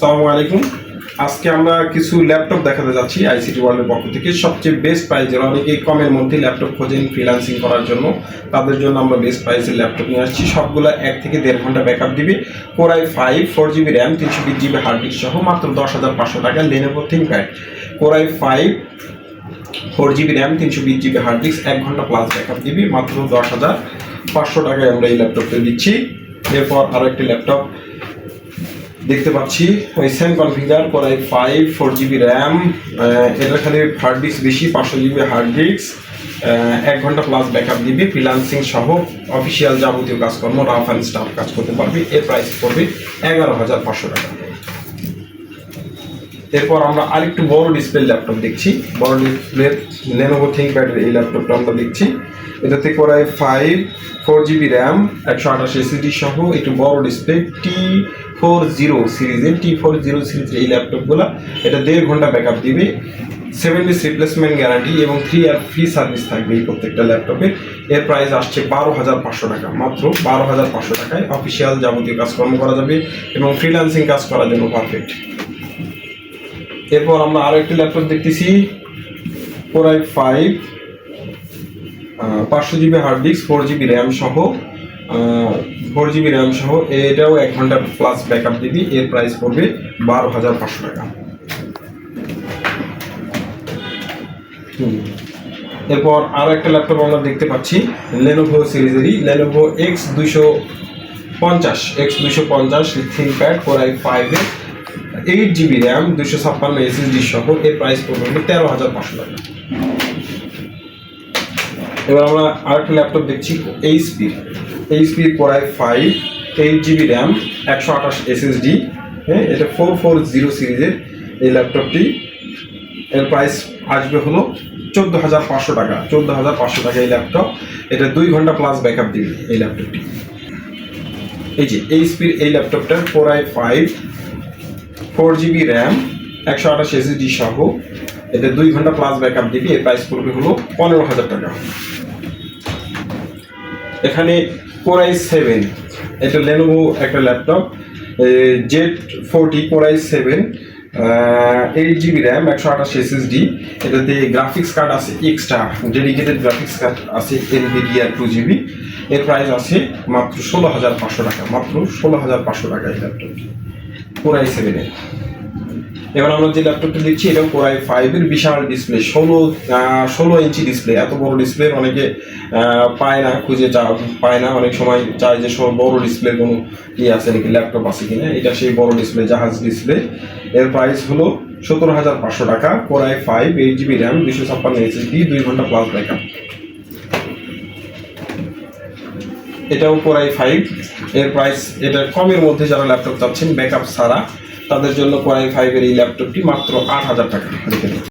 আসসালামু আলাইকুম। আজকে আমরা কিছু ল্যাপটপ দেখাতে যাচ্ছি আইসিটি ওয়ার্ল্ডের পক্ষ থেকে। সবচেয়ে বেস্ট প্রাইজের, অনেকেই কমের মধ্যে ল্যাপটপ খোঁজেন ফ্রিল্যান্সিং করার জন্য, তাদের জন্য আমরা বেস্ট প্রাইসের ল্যাপটপ নিয়ে আসছি। সবগুলো 1 থেকে 1.5 ঘন্টা ব্যাকআপ দিবে। Core i5 4GB RAM 320GB hard disk সহ মাত্র 10,500 টাকা। Lenovo ThinkPad Core i5 4GB RAM 320GB hard disk 1 ঘন্টা প্লাস ব্যাকআপ দিবে মাত্র 10,500 টাকায় আমরা এই ল্যাপটপটা দিচ্ছি। এরপর আরও একটি ল্যাপটপ দেখতে পাচ্ছি, ওই same configure Core i5 4GB RAM, এটা খালি হার্ড ডিস্ক বেশি, 500GB হার্ড ডিস্ক, 1 ঘন্টা প্লাস ব্যাকআপ দিবে, ফ্রিল্যান্সিং সহ অফিসিয়াল যাবতীয় কাজকর্ম রাফ অ্যান্ড স্টাফ কাজ করতে পারবে। এর প্রাইস পড়বে 11,500 টাকা। এরপর আমরা আরেকটু বড় ডিসপ্লে ল্যাপটপ দেখছি, বড় ডিসপ্লে Lenovo ThinkPad এই ল্যাপটপটা আমরা দেখছি। এটাতে Core i5 4GB RAM 128 SSD সহ একটু বড় ডিসপ্লে T40 সিরিজের এই ল্যাপটপগুলো, এটা 1.5 ঘন্টা ব্যাকআপ দিবে, 7 days রিপ্লেসমেন্ট গ্যারান্টি এবং 3 year ফ্রি সার্ভিস থাকবে এই প্রত্যেকটা ল্যাপটপে। এর প্রাইস আসছে 12,500 টাকা, মাত্র 12,500 টাকায় অফিসিয়াল যাবতীয় কাজকর্ম করা যাবে এবং ফ্রিল্যান্সিং কাজ করার জন্য পারফেক্ট। এরপর আমরা আরও একটি ল্যাপটপ দেখতেছি, Core i5 500GB hard disk 4GB RAM সহ 4GB র্যাম সহ এটাও 1 ঘন্টা প্লাস ব্যাকআপ দিবি। এর প্রাইস পড়বে 12,500 টাকা। এরপর আরও একটা ল্যাপটপ আমরা দেখতে পাচ্ছি Lenovo সিরিজেরই, Lenovo X250 ThinkPad Core i5 এর 8GB র্যাম 256 SSD সহ এর প্রাইস পড়বে 13,500 টাকা। এবার আমরা আরেকটা ল্যাপটপ দেখছি HP Core i5 8GB RAM 128 SSD, এটা 440 সিরিজের এই ল্যাপটপটি। এর প্রাইস আসবে হলো 14,500 টাকা। 14,500 টাকা এই ল্যাপটপ, এটা 2 ঘন্টা প্লাস ব্যাকআপ দিবে এই ল্যাপটপটি। এই যে HPর এই ল্যাপটপটার Core i5 4GB RAM 128 SSD সহ এটা 2 ঘন্টা প্লাস ব্যাকআপ দিবে। এর প্রাইস পড়বে হলো 15,000 টাকা। এখানে Core i7, এটা Lenovo একটা laptop Z40 Core i7 8GB RAM 128 SSD, এটাতে গ্রাফিক্স কার্ড আছে এক্সট্রা, ডেডিকেটেড গ্রাফিক্স কার্ড আছে NVIDIA 2GB। এর প্রাইস আছে মাত্র 16,500 টাকা, মাত্র 16,500 টাকা এই ল্যাপটপটি Core i7 এর। এবার আমরা যে ল্যাপটপটা দিচ্ছি এটাও Core i5 এর বিশাল ডিসপ্লে, 16 ইঞ্চি ডিসপ্লে। এত বড় ডিসপ্লে অনেকে পায় না, খুঁজে পায় না, অনেক সময় চায় যে বড় ডিসপ্লের কোনো আছে নাকি, ল্যাপটপ আছে কিনা। এটা সেই বড় ডিসপ্লে, জাহাজ ডিসপ্লে। এর প্রাইস হলো 17,500 টাকা। Core i5 8GB RAM 256 SSD 2 ঘন্টা প্লাস ব্যাকআপ। এটাও Core i5 এর প্রাইস, এটা কমের মধ্যে যারা ল্যাপটপ চাচ্ছেন ব্যাকআপ ছাড়া, তাদের জন্য Core i5 এর এই ল্যাপটপটি মাত্র 8,000 টাকা।